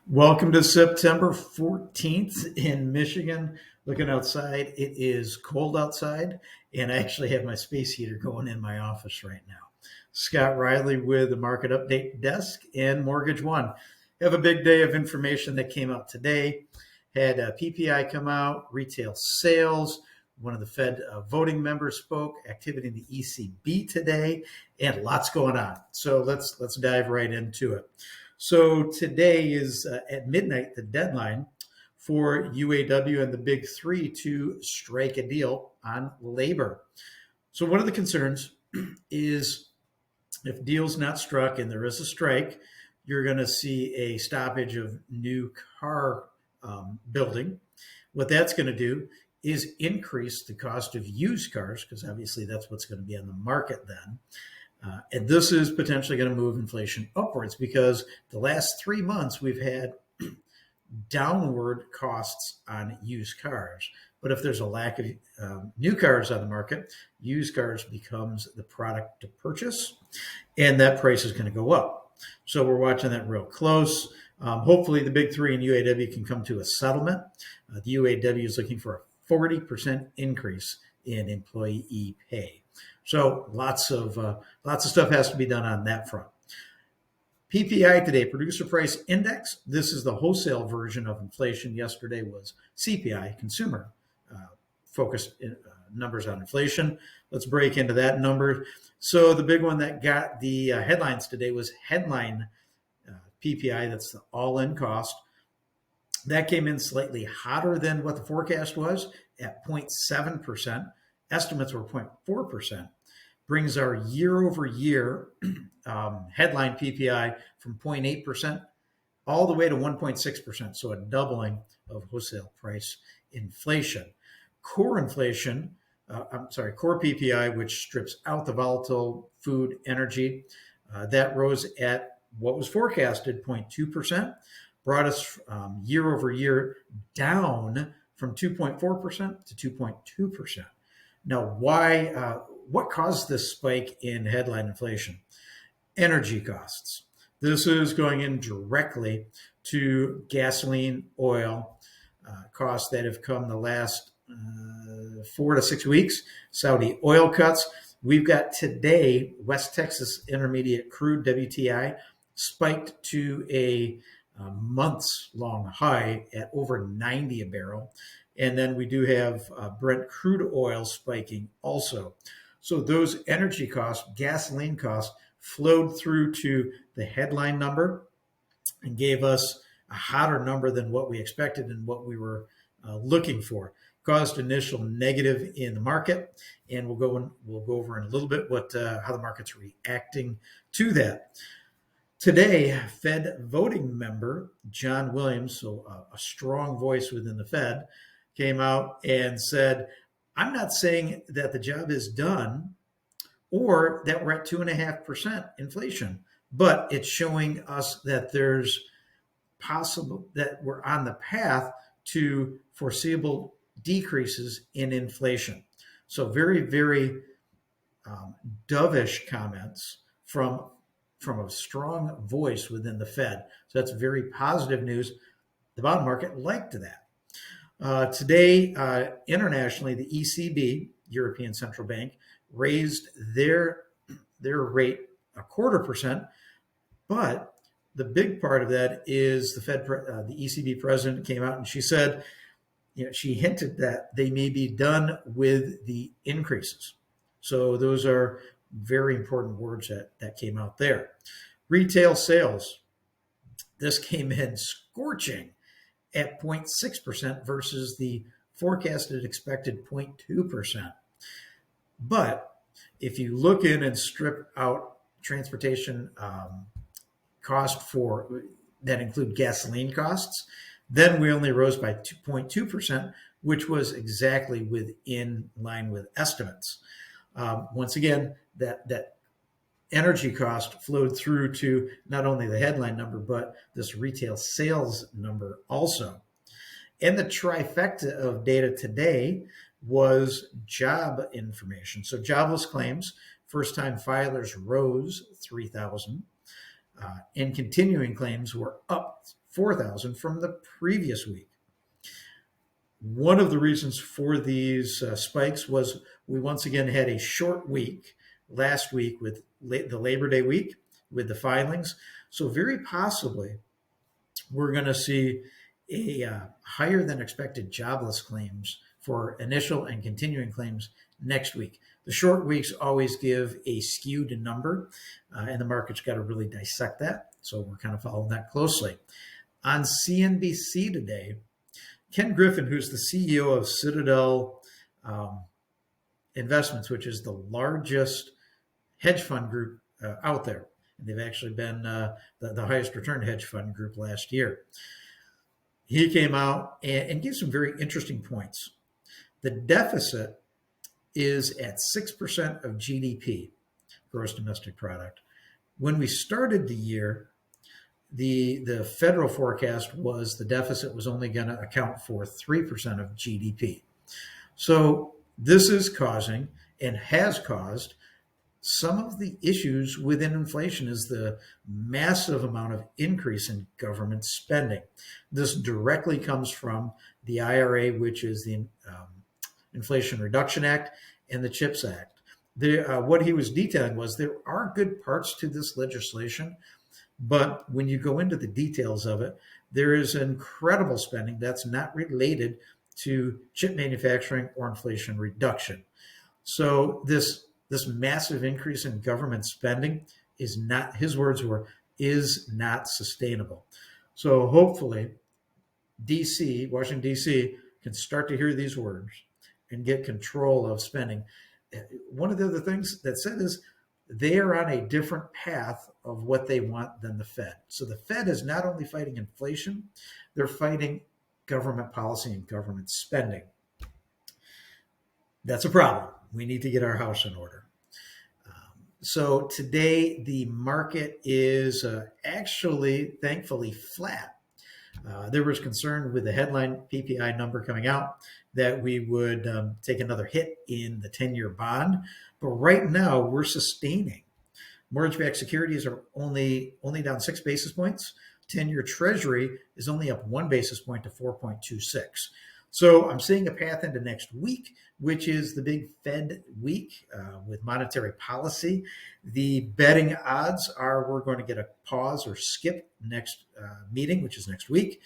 Welcome to September 14th in Michigan. Looking outside, it is cold outside, and I actually have my space heater going in my office right now. Scott Riley with the Market Update Desk and Mortgage One. Have a big day of information that came out today. Had PPI come out, retail sales. One of the Fed voting members spoke, activity in the ECB today, and lots going on. So let's dive right into it. So today is at midnight, the deadline for UAW and the big three to strike a deal on labor. So one of the concerns is if deal's not struck and there is a strike, you're going to see a stoppage of new car building. What that's going to do is increase the cost of used cars, because obviously that's what's going to be on the market then. And this is potentially going to move inflation upwards because the last 3 months we've had downward costs on used cars. But if there's a lack of new cars on the market, used cars becomes the product to purchase, and that price is going to go up. So we're watching that real close. Hopefully the big three and UAW can come to a settlement. The UAW is looking for a 40% increase in employee pay. So lots of stuff has to be done on that front. PPI today, Producer Price Index. This is the wholesale version of inflation. Yesterday was CPI, consumer focused numbers on inflation. Let's break into that number. So the big one that got the headlines today was headline PPI. That's the all-in cost. That came in slightly hotter than what the forecast was at 0.7%. Estimates were 0.4%, brings our year over year headline PPI from 0.8% all the way to 1.6%. So a doubling of wholesale price inflation. Core inflation, core PPI, which strips out the volatile food, energy, that rose at what was forecasted, 0.2%, brought us year over year down from 2.4% to 2.2%. Now, what caused this spike in headline inflation? Energy costs. This is going in directly to gasoline, oil costs that have come the last 4 to 6 weeks. Saudi oil cuts. We've got today West Texas Intermediate Crude WTI spiked to a months-long high at over 90 a barrel. And then we do have Brent crude oil spiking also. So those energy costs, gasoline costs, flowed through to the headline number and gave us a hotter number than what we expected and what we were looking for. Caused initial negative in the market, and we'll go over in a little bit how the market's reacting to that. Today, Fed voting member John Williams, so a strong voice within the Fed, came out and said, I'm not saying that the job is done or that we're at 2.5% inflation, but it's showing us that there's possible that we're on the path to foreseeable decreases in inflation. So very, very dovish comments from a strong voice within the Fed. So that's very positive news. The bond market liked that. Today, internationally, the ECB, European Central Bank, raised their rate 0.25%. But the big part of that is the ECB president came out and she said, she hinted that they may be done with the increases. So those are very important words that came out there. Retail sales. This came in scorching at 0.6% versus the forecasted expected 0.2%. But if you look in and strip out transportation cost that include gasoline costs, then we only rose by 2.2%, which was exactly within line with estimates. Once again, that energy cost flowed through to not only the headline number, but this retail sales number also. And the trifecta of data today was job information. So jobless claims, first-time filers rose 3,000. and continuing claims were up 4,000 from the previous week. One of the reasons for these spikes was we once again had a short week last week with the Labor Day week with the filings. So very possibly we're going to see a higher than expected jobless claims for initial and continuing claims next week. The short weeks always give a skewed number, and the market's got to really dissect that. So we're kind of following that closely. On CNBC today, Ken Griifin, who's the CEO of Citadel Investments, which is the largest hedge fund group out there. And they've actually been the highest return hedge fund group last year. He came out and gave some very interesting points. The deficit is at 6% of GDP, gross domestic product. When we started the year, the federal forecast was the deficit was only going to account for 3% of GDP. So this is causing and has caused some of the issues within inflation is the massive amount of increase in government spending. This directly comes from the IRA, which is the Inflation Reduction Act, and the CHIPS Act. What he was detailing was there are good parts to this legislation, but when you go into the details of it, there is incredible spending that's not related to chip manufacturing or inflation reduction. So this massive increase in government spending is not, his words were, is not sustainable. So hopefully DC, Washington, DC can start to hear these words and get control of spending. One of the other things that said is they are on a different path of what they want than the Fed. So the Fed is not only fighting inflation, they're fighting government policy and government spending. That's a problem. We need to get our house in order. So today the market is actually, thankfully, flat. There was concern with the headline PPI number coming out that we would take another hit in the 10-year bond. But right now we're sustaining. Mortgage-backed securities are only down 6 basis points. 10-year Treasury is only up 1 basis point to 4.26. So I'm seeing a path into next week, which is the big Fed week with monetary policy. The betting odds are we're going to get a pause or skip next meeting, which is next week.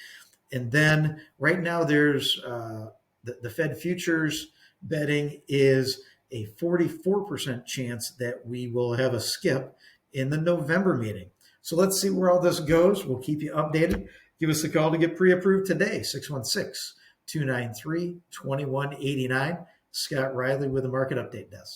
And then right now there's the Fed futures betting is a 44% chance that we will have a skip in the November meeting. So let's see where all this goes. We'll keep you updated. Give us a call to get pre-approved today, 616-293-2189. Scott Riley with the Market Update Desk.